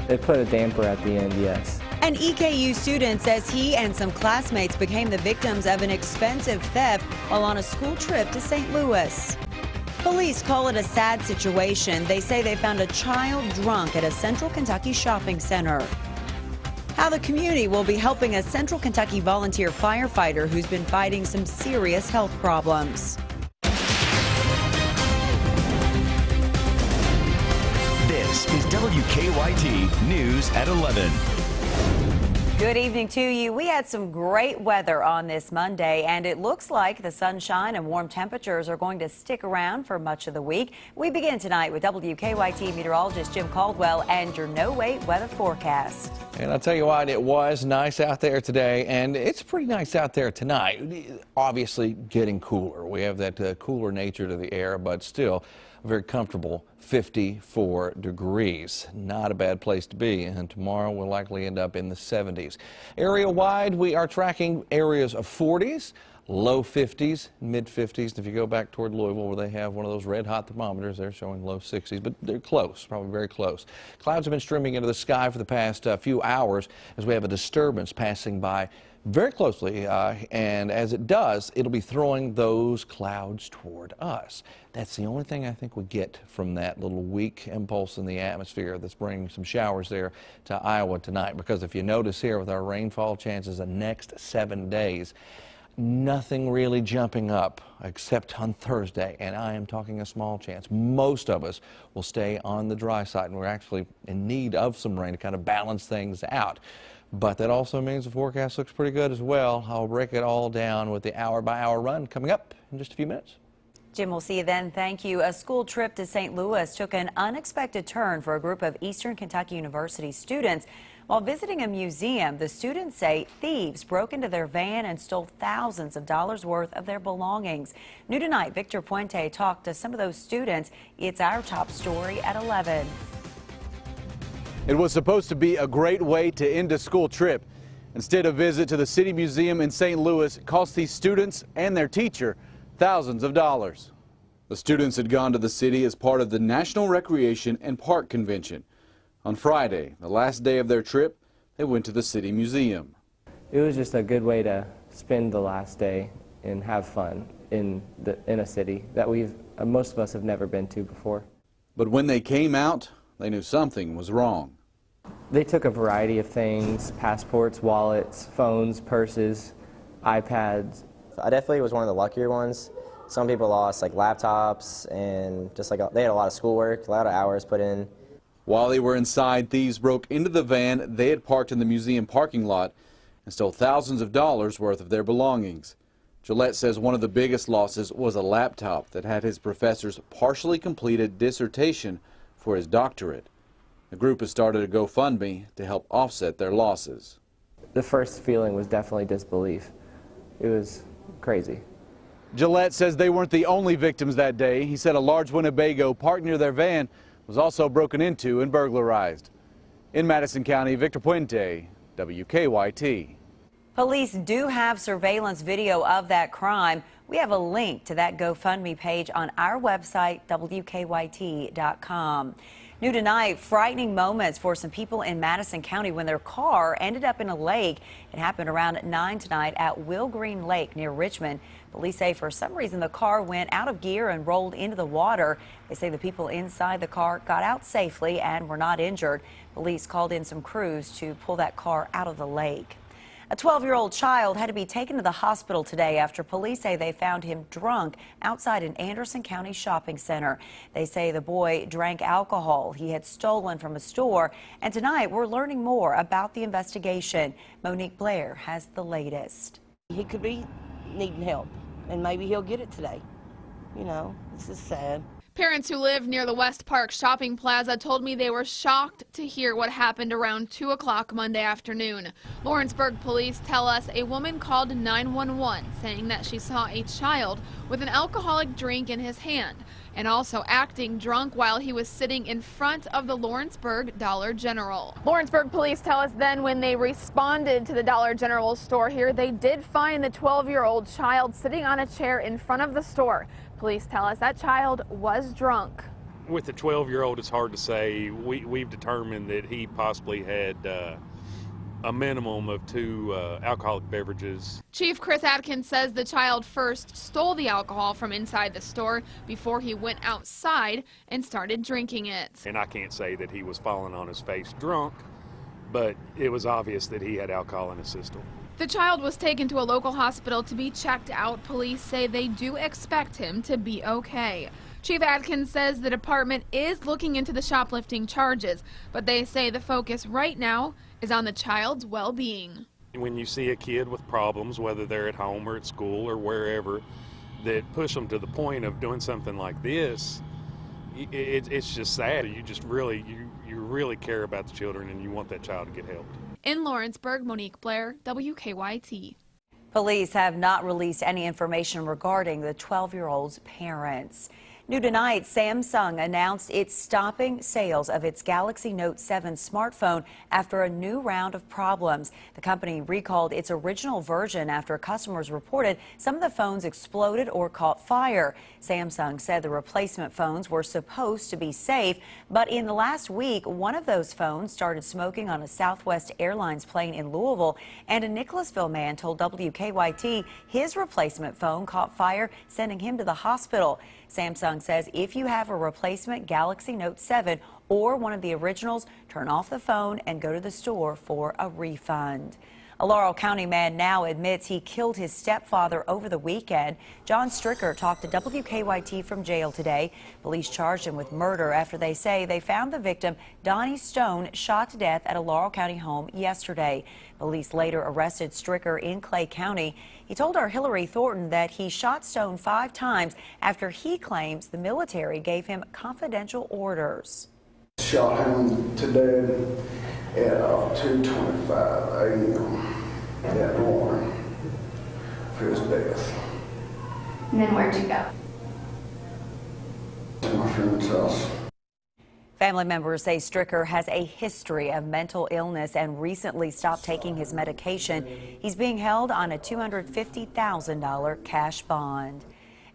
It put a damper at the end, yes. An EKU student says he and some classmates became the victims of an expensive theft while on a school trip to St. Louis. Police call it a sad situation. They say they found a child drunk at a Central Kentucky shopping center. How the community will be helping a Central Kentucky volunteer firefighter who's been fighting some serious health problems. This is WKYT News at 11. Good evening to you. We had some great weather on this Monday, and it looks like the sunshine and warm temperatures are going to stick around for much of the week. We begin tonight with WKYT meteorologist Jim Caldwell and your no-wait weather forecast. And I'll tell you what, it was nice out there today, and it's pretty nice out there tonight. Obviously getting cooler. We have that cooler nature to the air, but still a very comfortable 54 degrees. Not a bad place to be, and tomorrow we'll likely end up in the 70s. Area-wide, we are tracking areas of 40s, low 50s, mid 50s. And if you go back toward Louisville, where they have one of those red-hot thermometers, they're showing low 60s, but they're close, probably very close. Clouds have been streaming into the sky for the past few hours as we have a disturbance passing by very closely, and as it does, it'll be throwing those clouds toward us. That's the only thing I think we get from that little weak impulse in the atmosphere that's bringing some showers there to Iowa tonight. Because if you notice here with our rainfall chances the next 7 days, nothing really jumping up except on Thursday, and I am talking a small chance. Most of us will stay on the dry side, and we're actually in need of some rain to kind of balance things out. But that also means the forecast looks pretty good as well. I'll break it all down with the hour-by-hour run coming up in just a few minutes. Jim, we'll see you then. Thank you. A school trip to St. Louis took an unexpected turn for a group of Eastern Kentucky University students. While visiting a museum, the students say thieves broke into their van and stole thousands of dollars worth of their belongings. New tonight, Victor Puente talked to some of those students. It's our top story at 11. It was supposed to be a great way to end a school trip. Instead, a visit to the City Museum in St. Louis cost these students and their teacher thousands of dollars. The students had gone to the city as part of the National Recreation and Park Convention. On Friday, the last day of their trip, they went to the City Museum. It was just a good way to spend the last day and have fun in a city that most of us have never been to before. But when they came out, they knew something was wrong. They took a variety of things: passports, wallets, phones, purses, iPads. I definitely was one of the luckier ones. Some people lost like laptops and just like they had a lot of schoolwork, a lot of hours put in. While they were inside, thieves broke into the van they had parked in the museum parking lot and stole thousands of dollars worth of their belongings. Gillette says one of the biggest losses was a laptop that had his professor's partially completed dissertation for his doctorate. The group has started a GoFundMe to help offset their losses. The first feeling was definitely disbelief. It was crazy. Gillette says they weren't the only victims that day. He said a large Winnebago parked near their van was also broken into and burglarized. In Madison County, Victor Puente, WKYT. Police do have surveillance video of that crime. We have a link to that GoFundMe page on our website, WKYT.com. New tonight, frightening moments for some people in Madison County when their car ended up in a lake. It happened around 9 tonight at Will Green Lake near Richmond. Police say for some reason the car went out of gear and rolled into the water. They say the people inside the car got out safely and were not injured. Police called in some crews to pull that car out of the lake. A 12-year-old child had to be taken to the hospital today after police say they found him drunk outside an Anderson County shopping center. They say the boy drank alcohol he had stolen from a store. And tonight we're learning more about the investigation. Monique Blair has the latest. He could be needing help, and maybe he'll get it today. You know, this is sad. Parents who live near the West Park Shopping Plaza told me they were shocked to hear what happened around 2 o'clock Monday afternoon. Lawrenceburg police tell us a woman called 911 saying that she saw a child with an alcoholic drink in his hand and also acting drunk while he was sitting in front of the Lawrenceburg Dollar General. Lawrenceburg police tell us then when they responded to the Dollar General store here, they did find the 12-year-old child sitting on a chair in front of the store. Police tell us that child was drunk. With the 12-year-old, it's hard to say. We've determined that he possibly had a minimum of 2 alcoholic beverages. Chief Chris Atkins says the child first stole the alcohol from inside the store before he went outside and started drinking it. And I can't say that he was falling on his face drunk, but it was obvious that he had alcohol in his system. The child was taken to a local hospital to be checked out. Police say they do expect him to be okay. Chief Atkins says the department is looking into the shoplifting charges, but they say the focus right now is on the child's well-being. When you see a kid with problems, whether they're at home or at school or wherever, that push them to the point of doing something like this, it's just sad. You just really, you really care about the children and you want that child to get help. In Lawrenceburg, Monique Blair, WKYT. Police have not released any information regarding the 12-year-old's parents. New tonight, Samsung announced it's stopping sales of its Galaxy Note 7 smartphone after a new round of problems. The company recalled its original version after customers reported some of the phones exploded or caught fire. Samsung said the replacement phones were supposed to be safe, but in the last week, one of those phones started smoking on a Southwest Airlines plane in Louisville, and a Nicholasville man told WKYT his replacement phone caught fire, sending him to the hospital. Samsung says if you have a replacement Galaxy Note 7 or one of the originals, turn off the phone and go to the store for a refund. A Laurel County man now admits he killed his stepfather over the weekend. John Stricker talked to WKYT from jail today. Police charged him with murder after they say they found the victim, Donnie Stone, shot to death at a Laurel County home yesterday. Police later arrested Stricker in Clay County. He told our Hillary Thornton that he shot Stone 5 times after he claims the military gave him confidential orders. Shot him today at 2:25 a.m. that morning for his death. And then where'd you go? To my friend's house. Family members say Stricker has a history of mental illness and recently stopped taking his medication. He's being held on a $250,000 cash bond.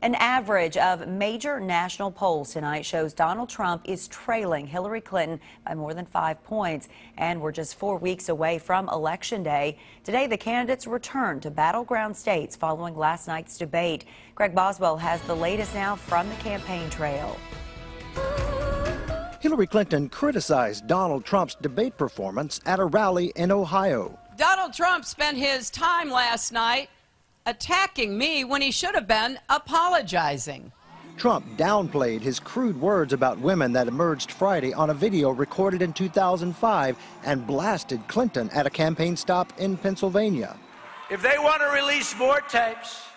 An average of major national polls tonight shows Donald Trump is trailing Hillary Clinton by more than 5 points. And we're just 4 weeks away from Election Day. Today, the candidates return to battleground states following last night's debate. Greg Boswell has the latest now from the campaign trail. Hillary Clinton criticized Donald Trump's debate performance at a rally in Ohio. Donald Trump spent his time last night attacking me when he should have been apologizing. Trump downplayed his crude words about women that emerged Friday on a video recorded in 2005 and blasted Clinton at a campaign stop in Pennsylvania. If they want to release more tapes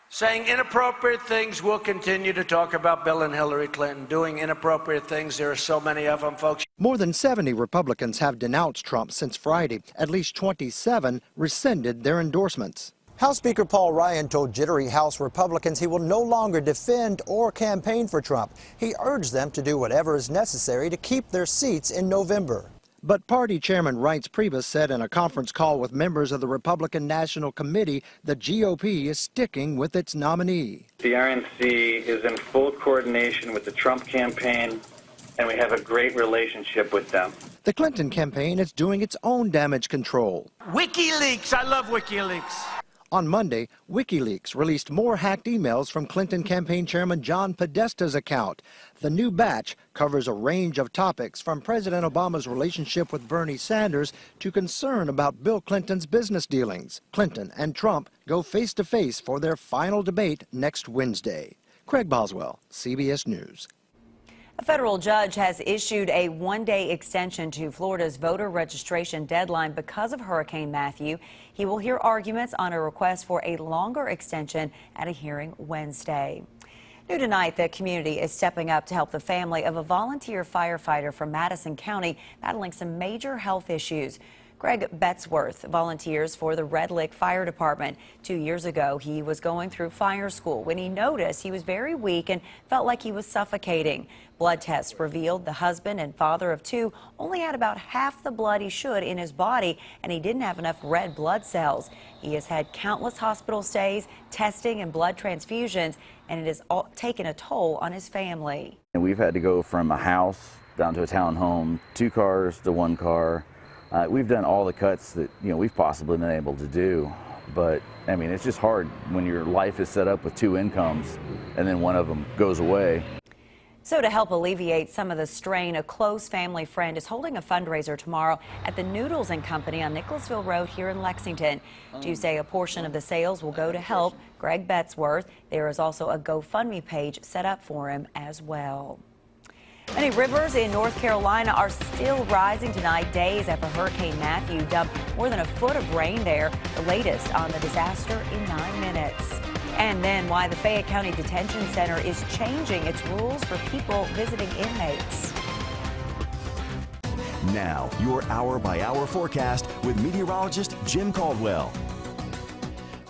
saying inappropriate things, we'll continue to talk about Bill and Hillary Clinton doing inappropriate things. There are so many of them, folks. More than 70 Republicans have denounced Trump since Friday. At least 27 rescinded their endorsements. House Speaker Paul Ryan told jittery House Republicans he will no longer defend or campaign for Trump. He urged them to do whatever is necessary to keep their seats in November. But party chairman Reince Priebus said in a conference call with members of the Republican National Committee the GOP is sticking with its nominee. The RNC is in full coordination with the Trump campaign, and we have a great relationship with them. The Clinton campaign is doing its own damage control. WikiLeaks, I love WikiLeaks. On Monday, WikiLeaks released more hacked emails from Clinton campaign chairman John Podesta's account. The new batch covers a range of topics from President Obama's relationship with Bernie Sanders to concern about Bill Clinton's business dealings. Clinton and Trump go face-to-face for their final debate next Wednesday. Craig Boswell, CBS News. A federal judge has issued a one-day extension to Florida's voter registration deadline because of Hurricane Matthew. He will hear arguments on a request for a longer extension at a hearing Wednesday. New tonight, the community is stepping up to help the family of a volunteer firefighter from Madison County battling some major health issues. Greg Betzworth volunteers for the Red Lick Fire Department. 2 years ago, he was going through fire school when he noticed he was very weak and felt like he was suffocating. Blood tests revealed the husband and father of 2 only had about half the blood he should in his body, and he didn't have enough red blood cells. He has had countless hospital stays, testing, and blood transfusions, and it has taken a toll on his family. And we've had to go from a house down to a townhome, 2 cars to 1 car. We've done all the cuts that we've possibly been able to do, but I mean it's just hard when your life is set up with 2 incomes and then one of them goes away. So to help alleviate some of the strain, a close family friend is holding a fundraiser tomorrow at the Noodles and Company on Nicholasville Road here in Lexington. Tuesday, a portion of the sales will go to help Greg Betzworth. There is also a GoFundMe page set up for him as well. Many rivers in North Carolina are still rising tonight, days after Hurricane Matthew dumped more than a foot of rain there, the latest on the disaster in 9 minutes. And then why the Fayette County Detention Center is changing its rules for people visiting inmates. Now, your hour-by-hour forecast with meteorologist Jim Caldwell.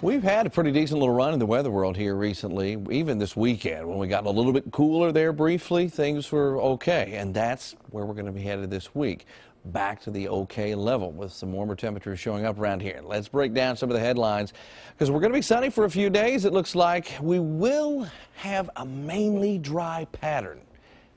We've had a pretty decent little run in the weather world here recently. Even this weekend, when we got a little bit cooler there briefly, things were okay. And that's where we're going to be headed this week. Back to the okay level with some warmer temperatures showing up around here. Let's break down some of the headlines because we're going to be sunny for a few days. It looks like we will have a mainly dry pattern.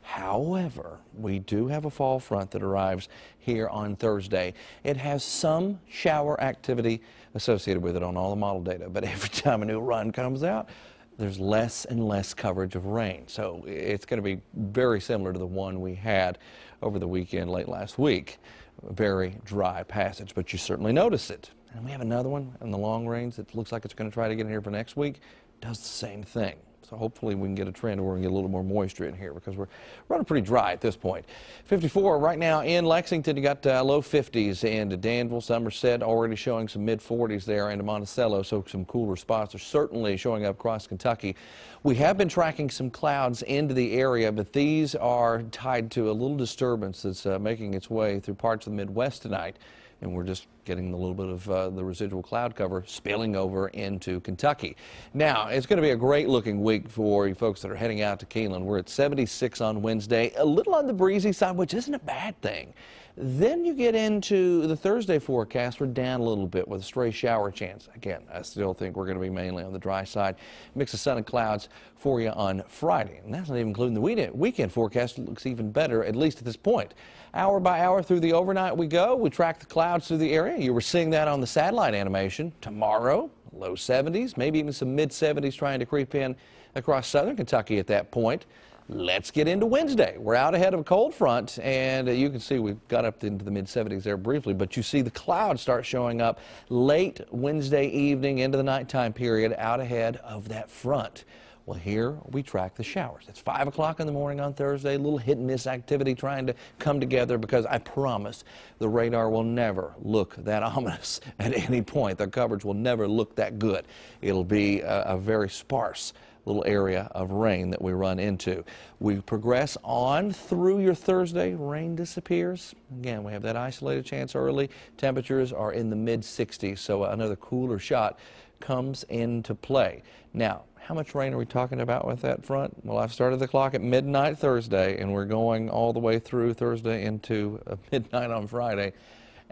However, we do have a fall front that arrives here on Thursday. It has some shower activity associated with it on all the model data, but every time a new run comes out, there's less and less coverage of rain. So it's going to be very similar to the one we had over the weekend late last week. A very dry passage, but you certainly notice it. And we have another one in the long range that looks like it's going to try to get in here for next week. Does the same thing. So hopefully we can get a trend where we can get a little more moisture in here because we're running pretty dry at this point. 54 right now in Lexington. You got low 50s into Danville, Somerset, already showing some mid 40s there into Monticello. So some cooler spots are certainly showing up across Kentucky. We have been tracking some clouds into the area, but these are tied to a little disturbance that's making its way through parts of the Midwest tonight. And we're just getting a little bit of the residual cloud cover spilling over into Kentucky. Now, it's going to be a great looking week for you folks that are heading out to Keeneland. We're at 76 on Wednesday, a little on the breezy side, which isn't a bad thing. Then you get into the Thursday forecast. We're down a little bit with a stray shower chance. Again, I still think we're going to be mainly on the dry side. Mix of sun and clouds for you on Friday. And that's not even including the weekend forecast. It looks even better, at least at this point. Hour by hour through the overnight we go. We track the clouds through the area. You were seeing that on the satellite animation. Tomorrow, low 70s, maybe even some mid 70s trying to creep in across southern Kentucky at that point. Let's get into Wednesday. We're out ahead of a cold front, and you can see we've got up into the mid-70s there briefly, but you see the clouds start showing up late Wednesday evening into the nighttime period out ahead of that front. Well, here we track the showers. It's 5 o'clock in the morning on Thursday, a little hit and miss activity trying to come together because I promise the radar will never look that ominous at any point. The coverage will never look that good. It'll be a very sparse little area of rain that we run into. We progress on through your Thursday. Rain disappears. Again, we have that isolated chance early. Temperatures are in the mid-60s, so another cooler shot comes into play. Now, how much rain are we talking about with that front? Well, I've started the clock at midnight Thursday, and we're going all the way through Thursday into midnight on Friday.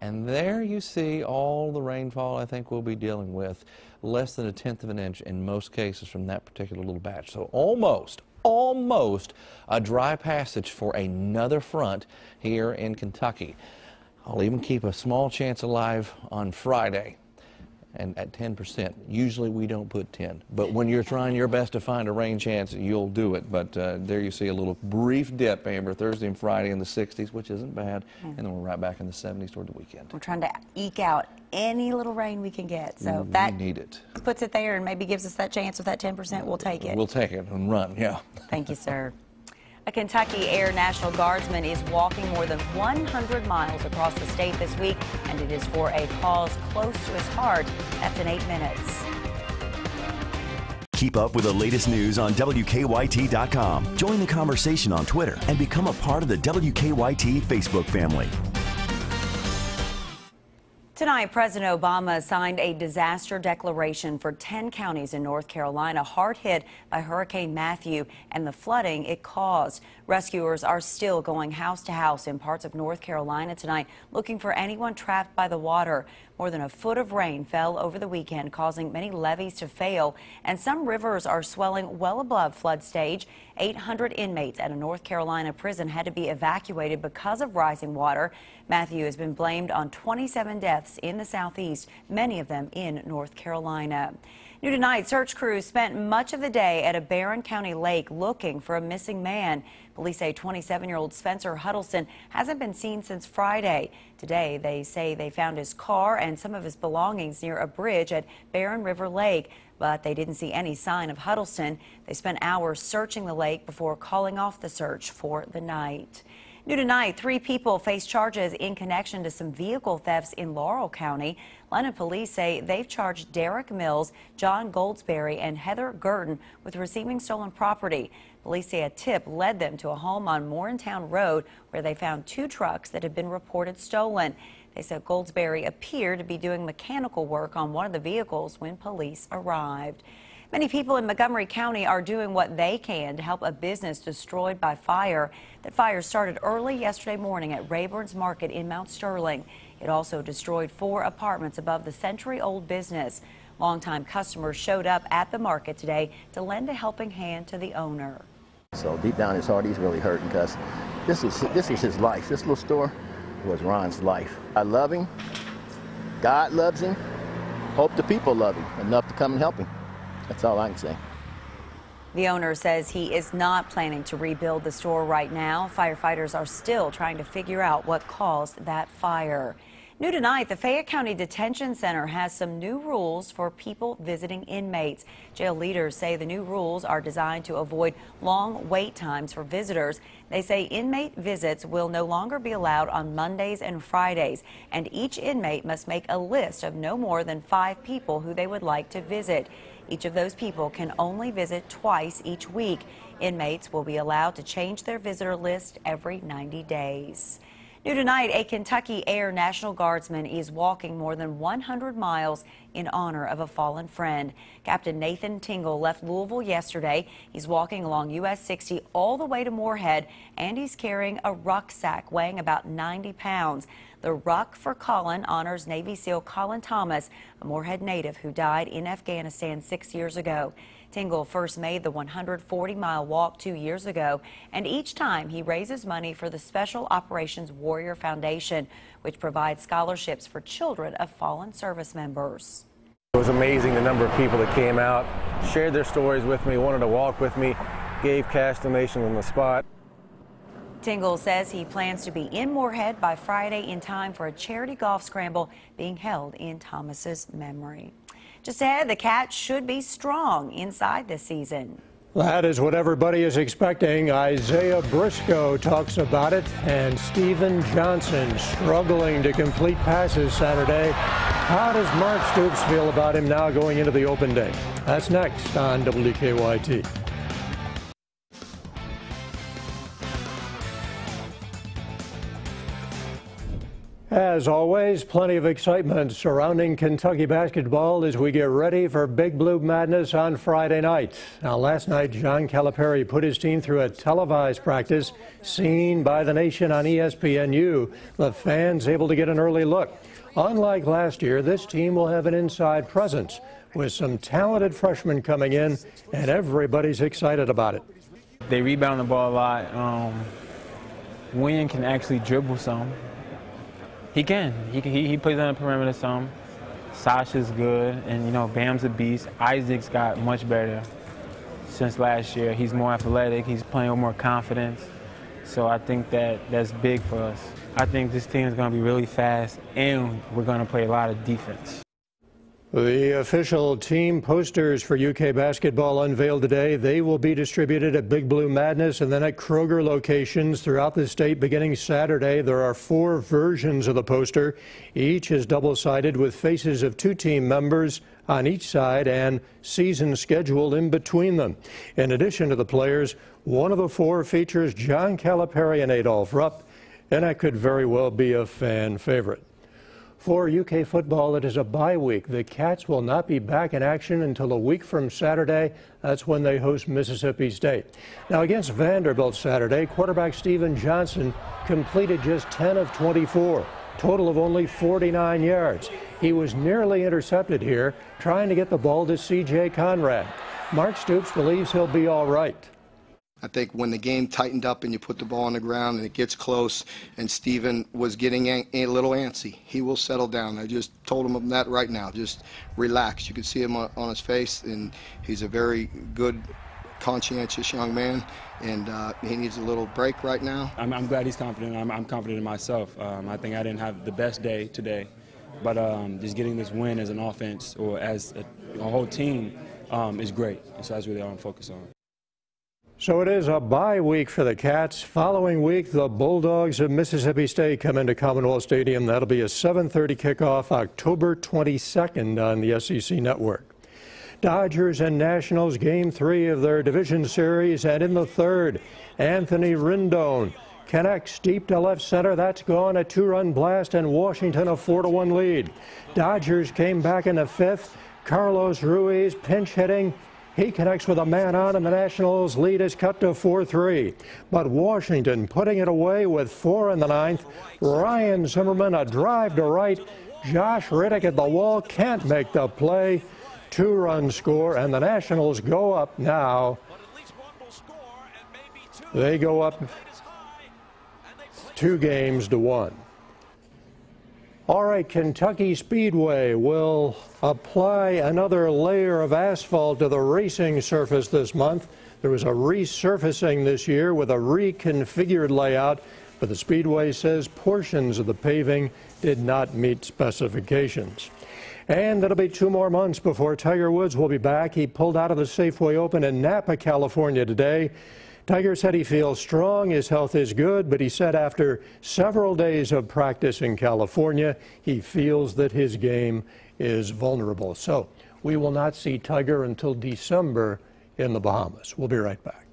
And there you see all the rainfall I think we'll be dealing with. Less than 1/10 of an inch in most cases from that particular little batch. So almost a dry passage for another front here in Kentucky. I'll even keep a small chance alive on Friday. And at 10%, usually we don't put 10. But when you're trying your best to find a rain chance, you'll do it. But there you see a little brief dip, Amber, Thursday and Friday in the 60s, which isn't bad. And then we're right back in the 70s toward the weekend. We're trying to eke out any little rain we can get. So we that need it. Puts it there and maybe gives us that chance with that 10%. We'll take it. We'll take it and run, yeah. Thank you, sir. A Kentucky Air National Guardsman is walking more than 100 miles across the state this week, and it is for a cause close to his heart. That's in 8 minutes. Keep up with the latest news on WKYT.com. Join the conversation on Twitter and become a part of the WKYT Facebook family. Tonight, President Obama signed a disaster declaration for 10 counties in North Carolina hard hit by Hurricane Matthew and the flooding it caused. Rescuers are still going house to house in parts of North Carolina tonight, looking for anyone trapped by the water. More than a foot of rain fell over the weekend, causing many levees to fail, and some rivers are swelling well above flood stage. 800 inmates at a North Carolina prison had to be evacuated because of rising water. Matthew has been blamed on 27 deaths in the southeast, many of them in North Carolina. New tonight, search crews spent much of the day at a Barron County lake looking for a missing man. Police say 27-year-old Spencer Huddleston hasn't been seen since Friday. Today, they say they found his car and some of his belongings near a bridge at Barron River Lake, but they didn't see any sign of Huddleston. They spent hours searching the lake before calling off the search for the night. New tonight, 3 people face charges in connection to some vehicle thefts in Laurel County. London police say they've charged Derek Mills, John Goldsberry, and Heather Gurton with receiving stolen property. Police say a tip led them to a home on Morristown Road where they found 2 trucks that had been reported stolen. They said Goldsberry appeared to be doing mechanical work on one of the vehicles when police arrived. Many people in Montgomery County are doing what they can to help a business destroyed by fire. That fire started early yesterday morning at Rayburn's Market in Mount Sterling. It also destroyed 4 apartments above the century-old business. Longtime customers showed up at the market today to lend a helping hand to the owner. So deep down in his heart, he's really hurting because this was his life. This little store was Ron's life. I love him. God loves him. Hope the people love him enough to come and help him. That's all I can say. The owner says he is not planning to rebuild the store right now. Firefighters are still trying to figure out what caused that fire. New tonight, the Fayette County Detention Center has some new rules for people visiting inmates. Jail leaders say the new rules are designed to avoid long wait times for visitors. They say inmate visits will no longer be allowed on Mondays and Fridays, and each inmate must make a list of no more than 5 people who they would like to visit. Each of those people can only visit twice each week. Inmates will be allowed to change their visitor list every 90 days. New tonight, a Kentucky Air National Guardsman is walking more than 100 miles in honor of a fallen friend. Captain Nathan Tingle left Louisville yesterday. He's walking along US 60 all the way to Moorhead, and he's carrying a rucksack weighing about 90 pounds. The Ruck for Colin honors Navy SEAL Colin Thomas, a Moorhead native who died in Afghanistan 6 years ago. Tingle first made the 140-mile walk 2 years ago, and each time he raises money for the Special Operations Warrior Foundation, which provides scholarships for children of fallen service members. It was amazing the number of people that came out, shared their stories with me, wanted to walk with me, gave cash donations on the spot. Tingle says he plans to be in Moorhead by Friday in time for a charity golf scramble being held in Thomas's memory. Just ahead, the Cats should be strong inside this season. That is what everybody is expecting. Isaiah Briscoe talks about it, and Steven Johnson struggling to complete passes Saturday. How does Mark Stoops feel about him now going into the open day? That's next on WKYT. As always, plenty of excitement surrounding Kentucky basketball as we get ready for Big Blue Madness on Friday night. Now, last night, John Calipari put his team through a televised practice seen by the nation on ESPNU. The fans able to get an early look. Unlike last year, this team will have an inside presence with some talented freshmen coming in, and everybody's excited about it. They rebound the ball a lot. William can actually dribble some. He can. He plays on the perimeter some. Sasha's good, and you know, Bam's a beast. Isaac's got much better since last year. He's more athletic. He's playing with more confidence. So I think that's big for us. I think this team is going to be really fast, and we're going to play a lot of defense. The official team posters for UK basketball unveiled today. They will be distributed at Big Blue Madness and then at Kroger locations throughout the state beginning Saturday. There are 4 versions of the poster. Each is double-sided with faces of 2 team members on each side and season schedule in between them. In addition to the players, one of the 4 features John Calipari and Adolph Rupp, and that could very well be a fan favorite. For UK football, it is a bye week. The Cats will not be back in action until a week from Saturday. That's when they host Mississippi State. Now, against Vanderbilt Saturday, quarterback Steven Johnson completed just 10 of 24, total of only 49 yards. He was nearly intercepted here, trying to get the ball to C.J. Conrad. Mark Stoops believes he'll be all right. I think when the game tightened up and you put the ball on the ground and it gets close and Steven was getting a little antsy, he will settle down. I just told him that right now. Just relax. You can see him on his face, and he's a very good, conscientious young man, and he needs a little break right now. I'm glad he's confident. I'm confident in myself. I think I didn't have the best day today, but just getting this win as an offense or as a whole team is great, and so that's really all I'm focused on. So it is a bye week for the Cats. Following week, the Bulldogs of Mississippi State come into Commonwealth Stadium. That'll be a 7:30 kickoff, October 22nd on the SEC Network. Dodgers and Nationals, Game 3 of their division series, and in the third, Anthony Rendon connects deep to left center. That's gone, a 2-run blast, and Washington a 4-1 lead. Dodgers came back in the fifth. Carlos Ruiz pinch hitting. He connects with a man on, and the Nationals' lead is cut to 4-3. But Washington putting it away with 4 in the ninth. Ryan Zimmerman, a drive to right. Josh Riddick at the wall, can't make the play. 2-run score, and the Nationals go up now. They go up 2-1. All right, Kentucky Speedway will apply another layer of asphalt to the racing surface this month. There was a resurfacing this year with a reconfigured layout, but the Speedway says portions of the paving did not meet specifications. And it'll be 2 more months before Tiger Woods will be back. He pulled out of the Safeway Open in Napa, California today. Tiger said he feels strong, his health is good, but he said after several days of practice in California, he feels that his game is vulnerable. So we will not see Tiger until December in the Bahamas. We'll be right back.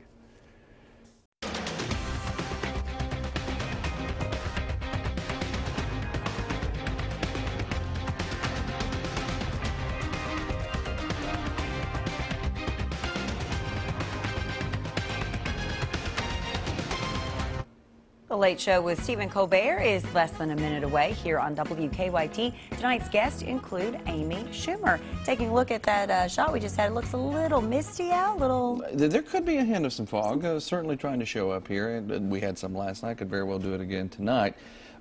The Late Show with Stephen Colbert is less than a minute away here on WKYT. Tonight's guests include Amy Schumer. Taking a look at that shot we just had, it looks a little misty out, There could be a hint of some fog, certainly trying to show up here. We had some last night, could very well do it again tonight.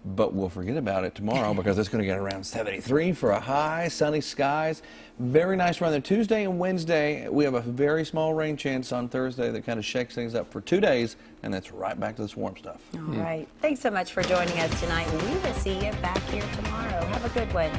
But we'll forget about it tomorrow because it's going to get around 73 for a high, sunny skies. Very nice run there. Tuesday and Wednesday, we have a very small rain chance on Thursday that kind of shakes things up for 2 days, and that's right back to this warm stuff. All right. Thanks so much for joining us tonight. We will see you back here tomorrow. Have a good one.